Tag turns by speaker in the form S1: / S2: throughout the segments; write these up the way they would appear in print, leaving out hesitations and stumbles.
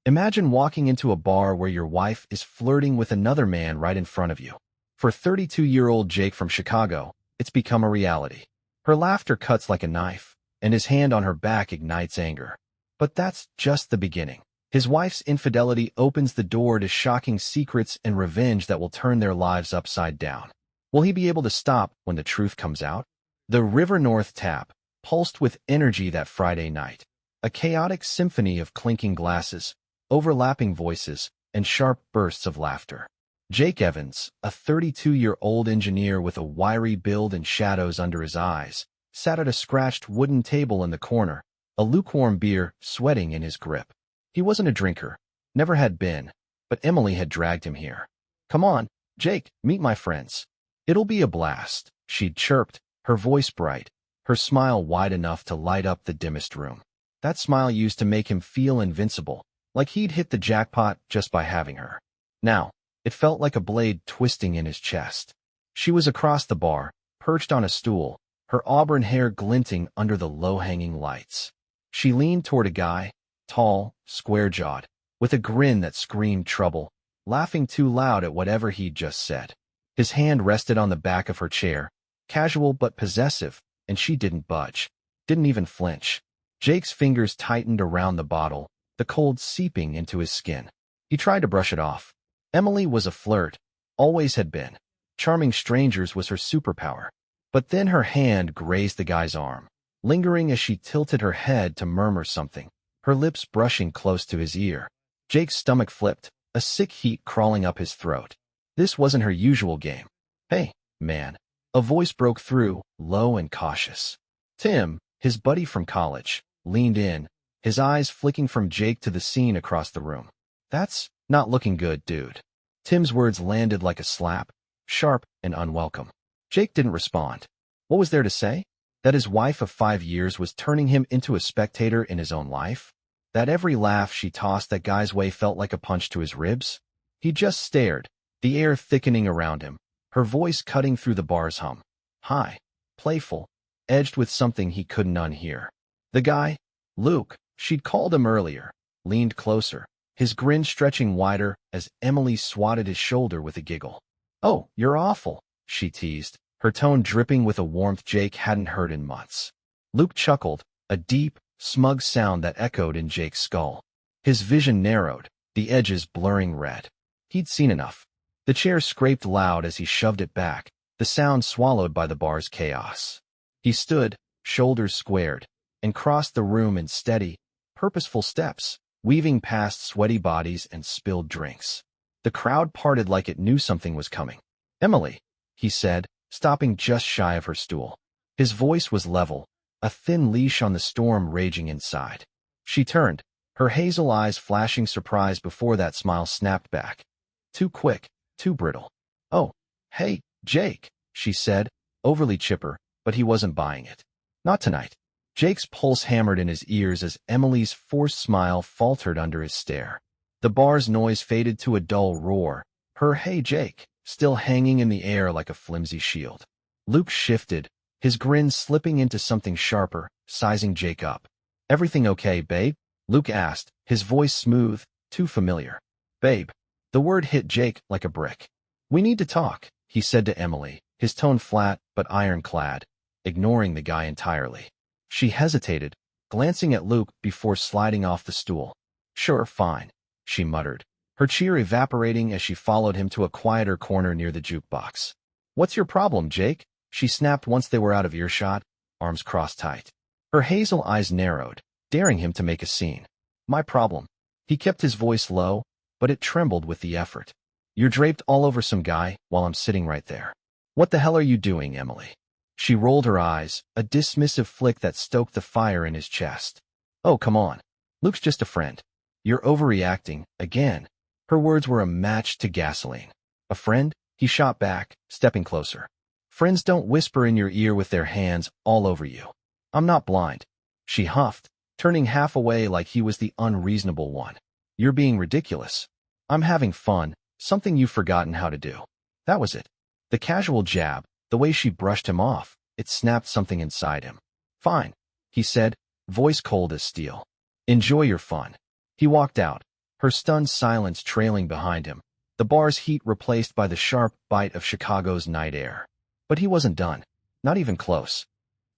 S1: Imagine walking into a bar where your wife is flirting with another man right in front of you. For 32-year-old Jake from Chicago, it's become a reality. Her laughter cuts like a knife, and his hand on her back ignites anger. But that's just the beginning. His wife's infidelity opens the door to shocking secrets and revenge that will turn their lives upside down. Will he be able to stop when the truth comes out? The River North tap pulsed with energy that Friday night. A chaotic symphony of clinking glasses, overlapping voices, and sharp bursts of laughter. Jake Evans, a 32-year-old engineer with a wiry build and shadows under his eyes, sat at a scratched wooden table in the corner, a lukewarm beer sweating in his grip. He wasn't a drinker, never had been, but Emily had dragged him here. "Come on, Jake, meet my friends. It'll be a blast," she'd chirped, her voice bright, her smile wide enough to light up the dimmest room. That smile used to make him feel invincible, like he'd hit the jackpot just by having her. Now, it felt like a blade twisting in his chest. She was across the bar, perched on a stool, her auburn hair glinting under the low-hanging lights. She leaned toward a guy, tall, square-jawed, with a grin that screamed trouble, laughing too loud at whatever he'd just said. His hand rested on the back of her chair, casual but possessive, and she didn't budge, didn't even flinch. Jake's fingers tightened around the bottle, the cold seeping into his skin. He tried to brush it off. Emily was a flirt, always had been. Charming strangers was her superpower. But then her hand grazed the guy's arm, lingering as she tilted her head to murmur something, her lips brushing close to his ear. Jake's stomach flipped, a sick heat crawling up his throat. This wasn't her usual game. "Hey, man." A voice broke through, low and cautious. Tim, his buddy from college, leaned in, his eyes flicking from Jake to the scene across the room. "That's not looking good, dude." Tim's words landed like a slap, sharp and unwelcome. Jake didn't respond. What was there to say? That his wife of 5 years was turning him into a spectator in his own life? That every laugh she tossed that guy's way felt like a punch to his ribs? He just stared, the air thickening around him, her voice cutting through the bar's hum. High, playful, edged with something he couldn't unhear. The guy, Luke, she'd called him earlier, leaned closer, his grin stretching wider as Emily swatted his shoulder with a giggle. "Oh, you're awful," she teased, her tone dripping with a warmth Jake hadn't heard in months. Luke chuckled, a deep, smug sound that echoed in Jake's skull. His vision narrowed, the edges blurring red. He'd seen enough. The chair scraped loud as he shoved it back, the sound swallowed by the bar's chaos. He stood, shoulders squared, and crossed the room in steady, purposeful steps, weaving past sweaty bodies and spilled drinks. The crowd parted like it knew something was coming. "Emily," he said, stopping just shy of her stool. His voice was level, a thin leash on the storm raging inside. She turned, her hazel eyes flashing surprise before that smile snapped back. Too quick, too brittle. "Oh, hey, Jake," she said, overly chipper, but he wasn't buying it. Not tonight. Jake's pulse hammered in his ears as Emily's forced smile faltered under his stare. The bar's noise faded to a dull roar, her "Hey, Jake" still hanging in the air like a flimsy shield. Luke shifted, his grin slipping into something sharper, sizing Jake up. "Everything okay, babe?" Luke asked, his voice smooth, too familiar. "Babe." The word hit Jake like a brick. "We need to talk," he said to Emily, his tone flat but ironclad, ignoring the guy entirely. She hesitated, glancing at Luke before sliding off the stool. "Sure, fine," she muttered, her cheer evaporating as she followed him to a quieter corner near the jukebox. "What's your problem, Jake?" she snapped once they were out of earshot, arms crossed tight. Her hazel eyes narrowed, daring him to make a scene. "My problem." He kept his voice low, but it trembled with the effort. "You're draped all over some guy while I'm sitting right there. What the hell are you doing, Emily?" She rolled her eyes, a dismissive flick that stoked the fire in his chest. "Oh, come on. Luke's just a friend." "You're overreacting, again." Her words were a match to gasoline. "A friend?" he shot back, stepping closer. "Friends don't whisper in your ear with their hands all over you." "I'm not blind." She huffed, turning half away like he was the unreasonable one. "You're being ridiculous. I'm having fun, something you've forgotten how to do." That was it. The casual jab, the way she brushed him off, it snapped something inside him. "Fine," he said, voice cold as steel. "Enjoy your fun." He walked out, her stunned silence trailing behind him, the bar's heat replaced by the sharp bite of Chicago's night air. But he wasn't done. Not even close.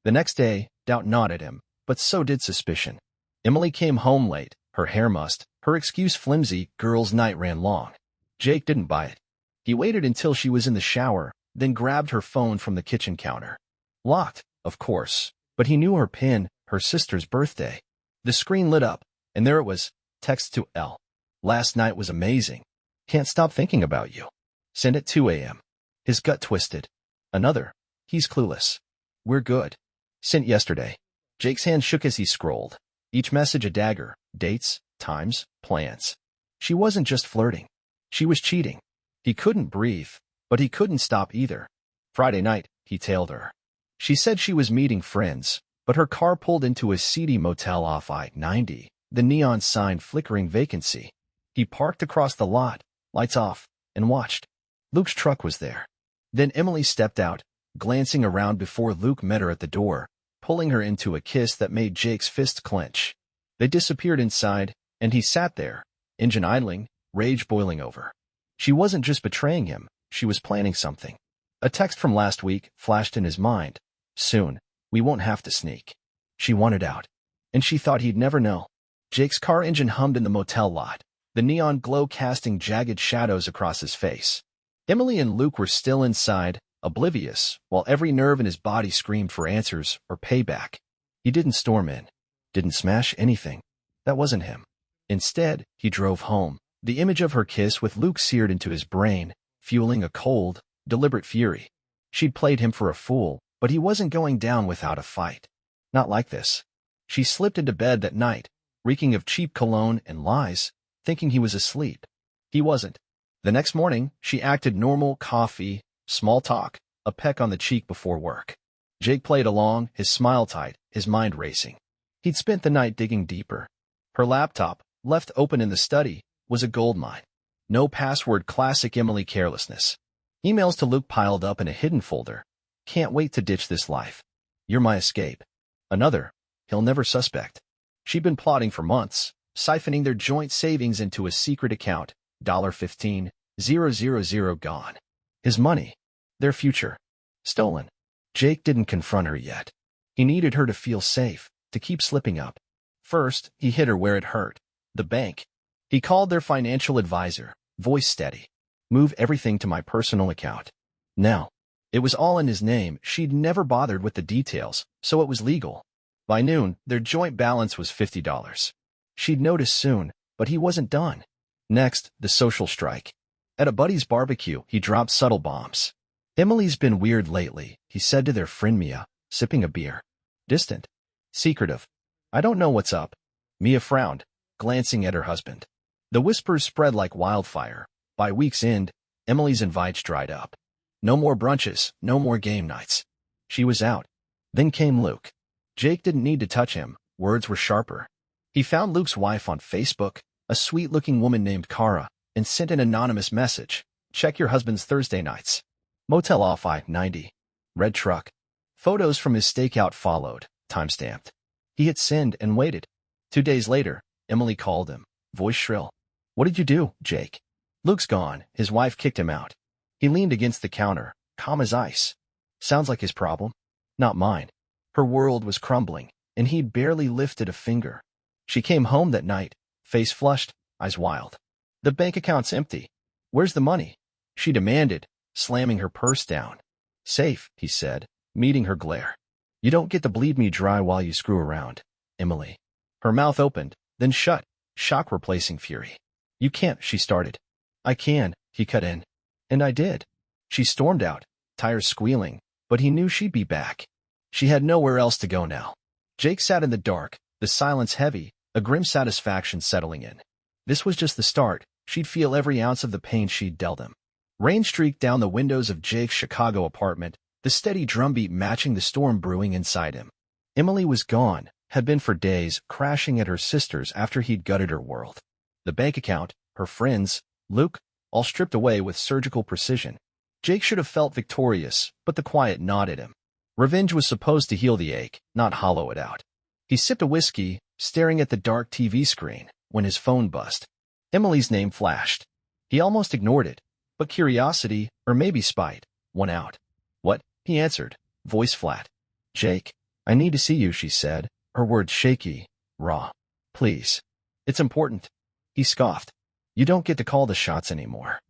S1: The next day, doubt gnawed at him, but so did suspicion. Emily came home late, her hair mussed, her excuse flimsy, girls' night ran long. Jake didn't buy it. He waited until she was in the shower, then grabbed her phone from the kitchen counter. Locked, of course, but he knew her PIN, her sister's birthday. The screen lit up, and there it was, text to L. Last night was amazing. Can't stop thinking about you. Sent at 2 a.m. His gut twisted. Another. He's clueless. We're good. Sent yesterday. Jake's hand shook as he scrolled. Each message a dagger. Dates, times, plans. She wasn't just flirting. She was cheating. He couldn't breathe, but he couldn't stop either. Friday night, he tailed her. She said she was meeting friends, but her car pulled into a seedy motel off I-90, the neon sign flickering vacancy. He parked across the lot, lights off, and watched. Luke's truck was there. Then Emily stepped out, glancing around before Luke met her at the door, pulling her into a kiss that made Jake's fist clench. They disappeared inside, and he sat there, engine idling, rage boiling over. She wasn't just betraying him, she was planning something. A text from last week flashed in his mind. Soon, we won't have to sneak. She wanted out, and she thought he'd never know. Jake's car engine hummed in the motel lot, the neon glow casting jagged shadows across his face. Emily and Luke were still inside, oblivious, while every nerve in his body screamed for answers or payback. He didn't storm in, didn't smash anything. That wasn't him. Instead, he drove home, the image of her kiss with Luke seared into his brain, fueling a cold, deliberate fury. She'd played him for a fool, but he wasn't going down without a fight. Not like this. She slipped into bed that night, reeking of cheap cologne and lies, thinking he was asleep. He wasn't. The next morning, she acted normal, coffee, small talk, a peck on the cheek before work. Jake played along, his smile tight, his mind racing. He'd spent the night digging deeper. Her laptop, left open in the study, was a goldmine. No password, classic Emily carelessness. Emails to Luke piled up in a hidden folder. Can't wait to ditch this life. You're my escape. Another. He'll never suspect. She'd been plotting for months, siphoning their joint savings into a secret account. $15,000 gone. His money. Their future. Stolen. Jake didn't confront her yet. He needed her to feel safe, to keep slipping up. First, he hit her where it hurt. The bank. He called their financial advisor, voice steady. Move everything to my personal account. Now. It was all in his name. She'd never bothered with the details, so it was legal. By noon, their joint balance was $50. She'd notice soon, but he wasn't done. Next, the social strike. At a buddy's barbecue, he dropped subtle bombs. Emily's been weird lately, he said to their friend Mia, sipping a beer. Distant. Secretive. I don't know what's up. Mia frowned, glancing at her husband. The whispers spread like wildfire. By week's end, Emily's invites dried up. No more brunches, no more game nights. She was out. Then came Luke. Jake didn't need to touch him. Words were sharper. He found Luke's wife on Facebook, a sweet-looking woman named Kara, and sent an anonymous message. Check your husband's Thursday nights. Motel off I-90. Red truck. Photos from his stakeout followed, time-stamped. He hit send and waited. 2 days later, Emily called him, voice shrill. What did you do, Jake? Luke's gone. His wife kicked him out. He leaned against the counter, calm as ice. Sounds like his problem. Not mine. Her world was crumbling, and he'd barely lifted a finger. She came home that night, face flushed, eyes wild. The bank account's empty. Where's the money? She demanded, slamming her purse down. Safe, he said, meeting her glare. You don't get to bleed me dry while you screw around, Emily. Her mouth opened, then shut, shock replacing fury. You can't, she started. I can, he cut in. And I did. She stormed out, tires squealing, but he knew she'd be back. She had nowhere else to go now. Jake sat in the dark, the silence heavy, a grim satisfaction settling in. This was just the start. She'd feel every ounce of the pain she'd dealt him. Rain streaked down the windows of Jake's Chicago apartment, the steady drumbeat matching the storm brewing inside him. Emily was gone, had been for days, crashing at her sister's after he'd gutted her world. The bank account, her friends, Luke, all stripped away with surgical precision. Jake should have felt victorious, but the quiet gnawed at him. Revenge was supposed to heal the ache, not hollow it out. He sipped a whiskey, staring at the dark TV screen, when his phone buzzed. Emily's name flashed. He almost ignored it, but curiosity, or maybe spite, won out. What? He answered, voice flat. Jake, I need to see you, she said, her words shaky, raw. Please. It's important. He scoffed. You don't get to call the shots anymore.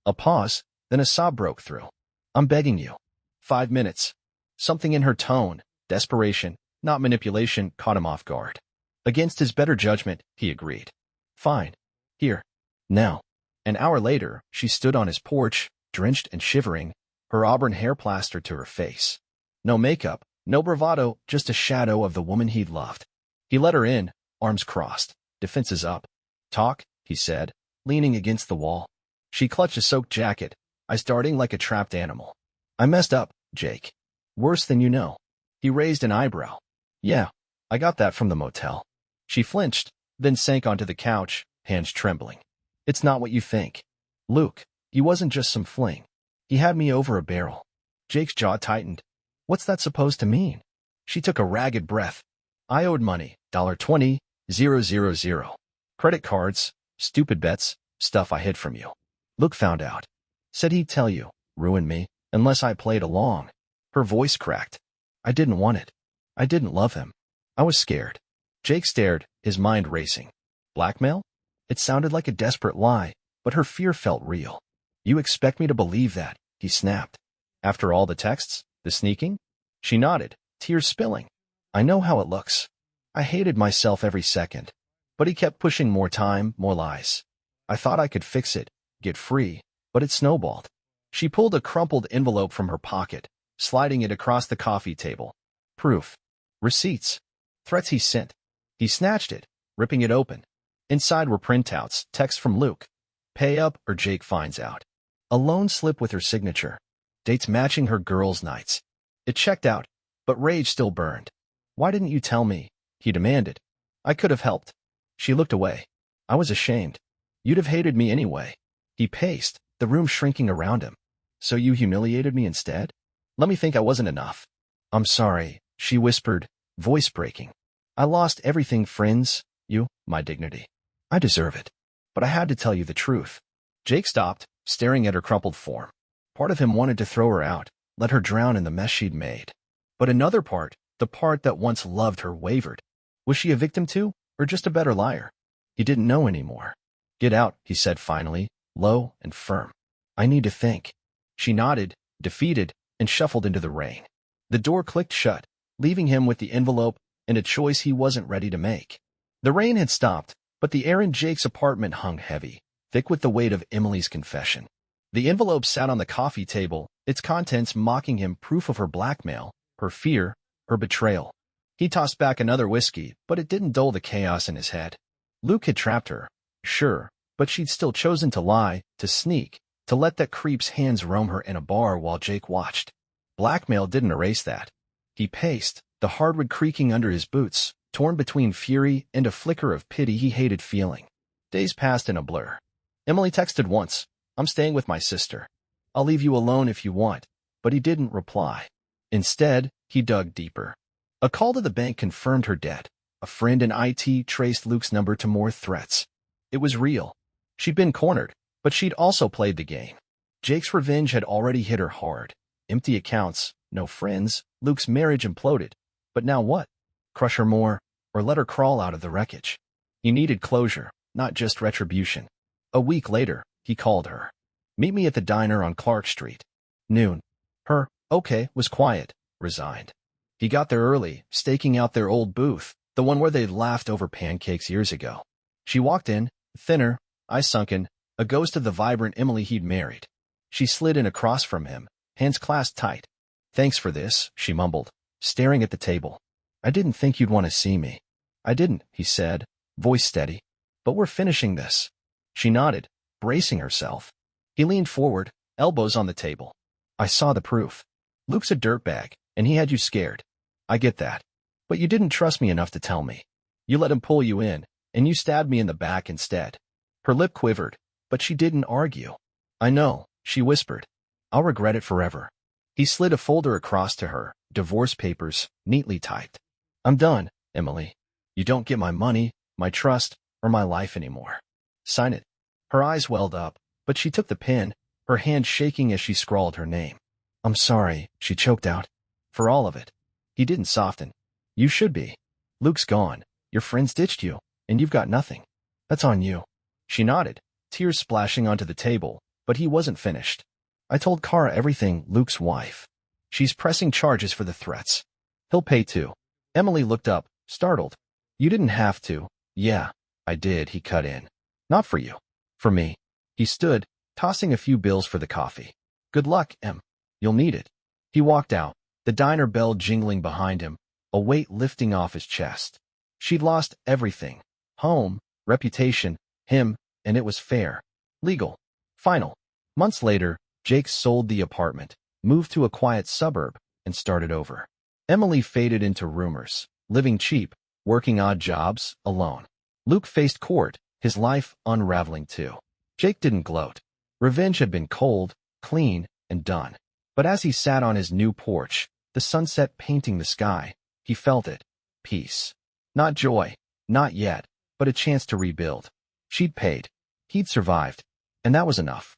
S1: A pause, then a sob broke through. I'm begging you. 5 minutes. Something in her tone, desperation, not manipulation, caught him off guard. Against his better judgment, he agreed. Fine. Here. Now. An hour later, she stood on his porch, drenched and shivering, her auburn hair plastered to her face. No makeup, no bravado, just a shadow of the woman he'd loved. He let her in, arms crossed, defenses up. Talk, he said, leaning against the wall. She clutched a soaked jacket, eyes darting like a trapped animal. I messed up, Jake. Worse than you know. He raised an eyebrow. Yeah, I got that from the motel. She flinched, then sank onto the couch, hands trembling. It's not what you think. Luke, he wasn't just some fling. He had me over a barrel. Jake's jaw tightened. What's that supposed to mean? She took a ragged breath. I owed money, $20,000. Credit cards, stupid bets, stuff I hid from you. Luke found out. Said he'd tell you, ruin me, unless I played along. Her voice cracked. I didn't want it. I didn't love him. I was scared. Jake stared, his mind racing. Blackmail? It sounded like a desperate lie, but her fear felt real. You expect me to believe that, he snapped. After all the texts, the sneaking? She nodded, tears spilling. I know how it looks. I hated myself every second. But he kept pushing more time, more lies. I thought I could fix it, get free, but it snowballed. She pulled a crumpled envelope from her pocket, sliding it across the coffee table. Proof. Receipts. Threats he sent. He snatched it, ripping it open. Inside were printouts, text from Luke. Pay up or Jake finds out. A loan slip with her signature. Dates matching her girls' nights. It checked out, but rage still burned. Why didn't you tell me? He demanded. I could have helped. She looked away. I was ashamed. You'd have hated me anyway. He paced, the room shrinking around him. So you humiliated me instead? Let me think I wasn't enough. I'm sorry, she whispered, voice breaking. I lost everything, friends, you, my dignity. I deserve it. But I had to tell you the truth. Jake stopped, staring at her crumpled form. Part of him wanted to throw her out, let her drown in the mess she'd made. But another part, the part that once loved her, wavered. Was she a victim too, or just a better liar? He didn't know anymore. Get out, he said finally, low and firm. I need to think. She nodded, defeated, and shuffled into the rain. The door clicked shut, leaving him with the envelope and a choice he wasn't ready to make. The rain had stopped, but the air in Jake's apartment hung heavy, thick with the weight of Emily's confession. The envelope sat on the coffee table, its contents mocking him, proof of her blackmail, her fear, her betrayal. He tossed back another whiskey, but it didn't dull the chaos in his head. Luke had trapped her, sure, but she'd still chosen to lie, to sneak, to let that creep's hands roam her in a bar while Jake watched. Blackmail didn't erase that. He paced, the hardwood creaking under his boots, torn between fury and a flicker of pity he hated feeling. Days passed in a blur. Emily texted once, I'm staying with my sister. I'll leave you alone if you want, but he didn't reply. Instead, he dug deeper. A call to the bank confirmed her debt. A friend in IT traced Luke's number to more threats. It was real. She'd been cornered, but she'd also played the game. Jake's revenge had already hit her hard. Empty accounts, no friends, Luke's marriage imploded. But now what? Crush her more, or let her crawl out of the wreckage? He needed closure, not just retribution. A week later, he called her. Meet me at the diner on Clark Street. Noon. Her, okay, was quiet, resigned. He got there early, staking out their old booth, the one where they'd laughed over pancakes years ago. She walked in, thinner, eyes sunken, a ghost of the vibrant Emily he'd married. She slid in across from him, hands clasped tight. Thanks for this, she mumbled, staring at the table. I didn't think you'd want to see me. I didn't, he said, voice steady. But we're finishing this. She nodded, bracing herself. He leaned forward, elbows on the table. I saw the proof. Luke's a dirtbag, and he had you scared. I get that. But you didn't trust me enough to tell me. You let him pull you in, and you stabbed me in the back instead. Her lip quivered, but she didn't argue. I know, she whispered. I'll regret it forever. He slid a folder across to her, divorce papers, neatly typed. I'm done, Emily. You don't get my money, my trust, or my life anymore. Sign it. Her eyes welled up, but she took the pen, her hand shaking as she scrawled her name. I'm sorry, she choked out. For all of it. He didn't soften. You should be. Luke's gone. Your friends ditched you, and you've got nothing. That's on you. She nodded, tears splashing onto the table, but he wasn't finished. I told Kara everything, Luke's wife. She's pressing charges for the threats. He'll pay too. Emily looked up, startled. You didn't have to. Yeah, I did, he cut in. Not for you. For me. He stood, tossing a few bills for the coffee. Good luck, Em. You'll need it. He walked out, the diner bell jingling behind him, a weight lifting off his chest. She'd lost everything. Home, reputation, him, and it was fair. Legal. Final. Months later, Jake sold the apartment, moved to a quiet suburb, and started over. Emily faded into rumors, living cheap, working odd jobs, alone. Luke faced court, his life unraveling too. Jake didn't gloat. Revenge had been cold, clean, and done. But as he sat on his new porch, the sunset painting the sky, he felt it. Peace. Not joy, not yet, but a chance to rebuild. She'd paid. He'd survived. And that was enough.